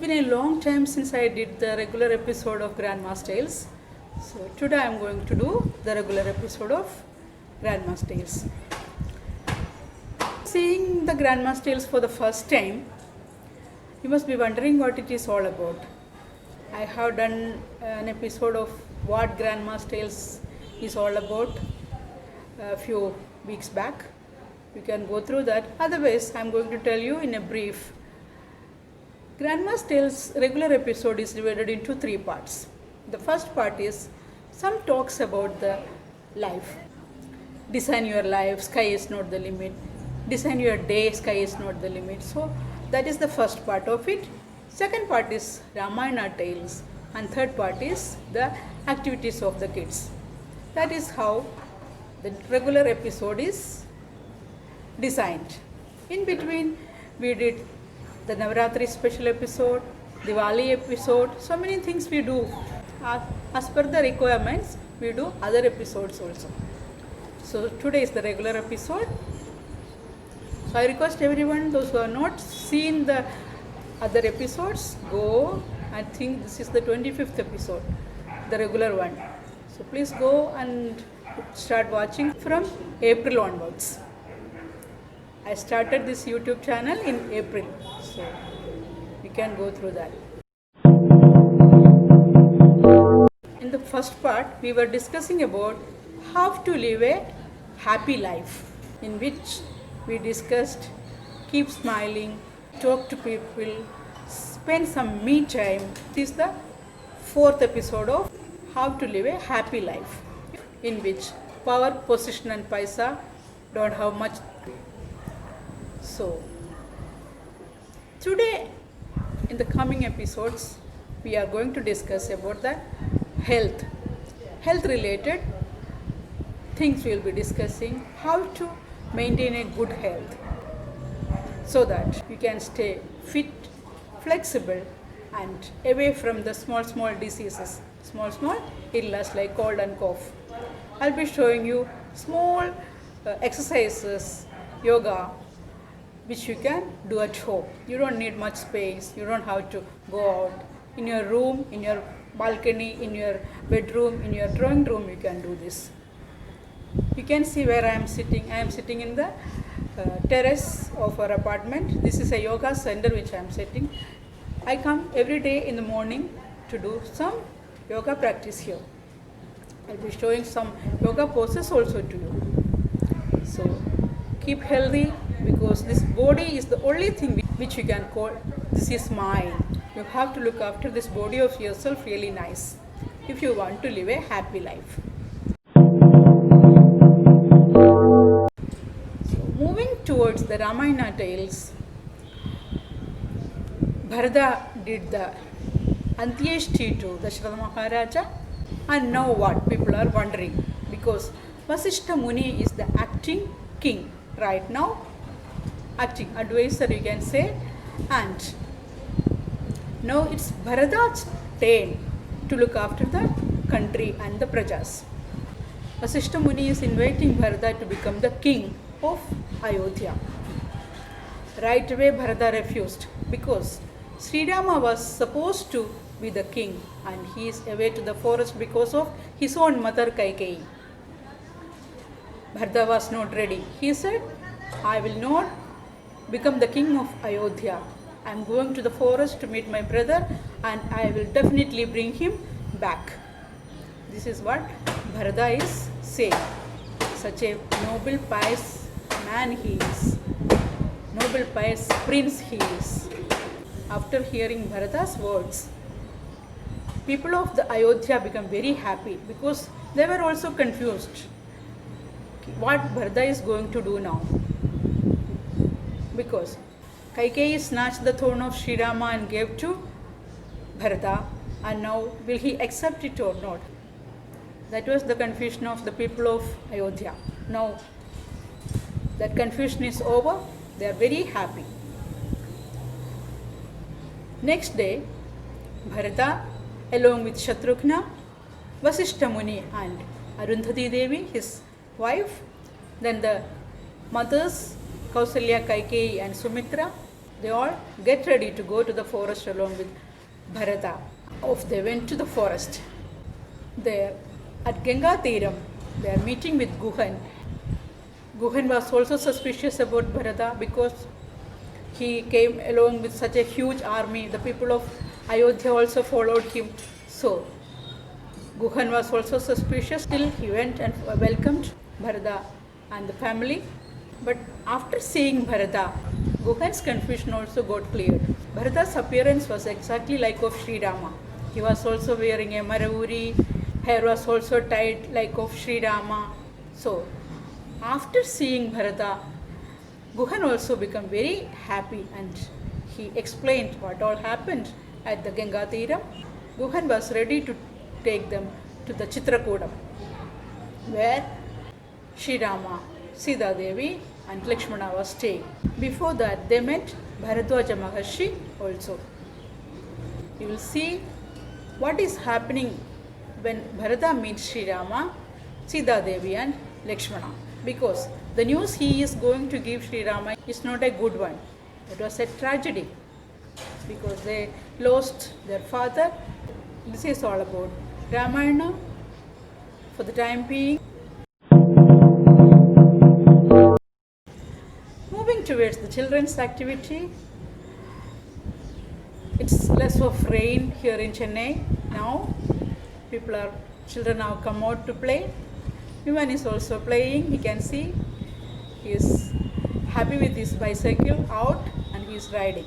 been a long time since I did the regular episode of Grandma's Tales. So today I am going to do the regular episode of Grandma's Tales. Seeing the Grandma's Tales for the first time, you must be wondering what it is all about. I have done an episode of what Grandma's Tales is all about a few weeks back. You can go through that. Otherwise, I am going to tell you in a brief. Grandma's Tales regular episode is divided into 3 parts. The first part is some talks about the life. Design your life, sky is not the limit. Design your day, sky is not the limit. So that is the first part of it. Second part is Ramayana tales, and third part is the activities of the kids. That is how the regular episode is designed. In between, we did the Navratri special episode, Diwali episode, so many things we do. As per the requirements, we do other episodes also. So today is the regular episode. So I request everyone, those who have not seen the other episodes, go. I think this is the 25th episode, the regular one. So please go and start watching from April onwards. I started this YouTube channel in April, so you can go through that. In the first part, we were discussing about how to live a happy life, in which we discussed keep smiling, talk to people, spend some me time. This is the 4th episode of how to live a happy life, in which power, position and paisa don't have much. So today in the coming episodes we are going to discuss about the health related things. We will be discussing how to maintain a good health so that you can stay fit, flexible and away from the small diseases, small illness like cold and cough. I'll be showing you small exercises, yoga, which you can do at home. You don't need much space. You don't have to go out. In your room, in your balcony, in your bedroom, in your drawing room, you can do this. You can see where I am sitting. I am sitting in the terrace of our apartment. This is a yoga center which I am sitting. I come every day in the morning to do some yoga practice here. I'll be showing some yoga poses also to you. So keep healthy, because this body is the only thing which you can call this is mine. You have to look after this body of yourself really nice if you want to live a happy life. So moving towards the Ramayana tales, Bharata did the Antyeshti to Dasharatha Maharaja, and now what? People are wondering, because Vasishtha Muni is the acting king right now, acting advisor you can say, and now it's Bharata's turn to look after the country and the prajas. Vasishtha Muni is inviting Bharata to become the king of Ayodhya. Right away Bharata refused, because Sri Rama was supposed to be the king and he is away to the forest because of his own mother Kaikeyi. Bharata was not ready. He said, I will not become the king of Ayodhya. I am going to the forest to meet my brother and I will definitely bring him back. This is what Bharata is saying. Such a noble, pious man he is. Noble, pious prince he is. After hearing Bharata's words, people of the Ayodhya become very happy, because they were also confused what Bharata is going to do now. Because Kaikeyi snatched the throne of Sri Rama and gave to Bharata, and now will he accept it or not? That was the confusion of the people of Ayodhya. Now that confusion is over, they are very happy. Next day, Bharata along with Shatrughna, Vasishtha Muni and Arundhati Devi, his wife, then the mothers Kausalya, Kaikeyi and Sumitra, they all get ready to go to the forest along with Bharata. Off they went to the forest. There at Ganga Tiram, they are meeting with Guhan. Guhan was also suspicious about Bharata because he came along with such a huge army. The people of Ayodhya also followed him. So Guhan was also suspicious. Still, he went and welcomed Bharata and the family. But after seeing Bharata, Guhan's confusion also got cleared. Bharata's appearance was exactly like of Sri Rama. He was also wearing a maravuri, hair was also tied like of Sri Rama. So, after seeing Bharata, Guhan also became very happy and he explained what all happened at the Ganga Tiram. Guhan was ready to take them to the Chitrakoodam, where Sri Rama, Sita Devi and Lakshmana was staying. Before that, they met Bharadwaja Maharshi also. You will see what is happening when Bharata meets Sri Rama, Sita Devi and Lakshmana. Because the news he is going to give Sri Rama is not a good one. It was a tragedy because they lost their father. This is all about Ramayana for the time being. Moving towards the children's activity, it's less of rain here in Chennai now. Children have come out to play. Human is also playing. You can see he is happy with his bicycle out and he is riding.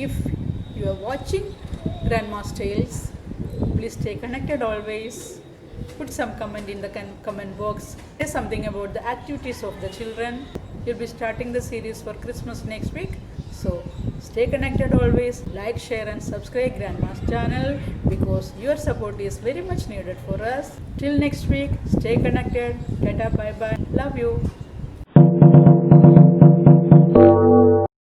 If you are watching Grandma's Tales, please stay connected always. Put some comment in the comment box. Say something about the activities of the children. You'll be starting the series for Christmas next week. So stay connected always. Like, share and subscribe Grandma's channel because your support is very much needed for us. Till next week, stay connected. Tata, bye bye. Love you.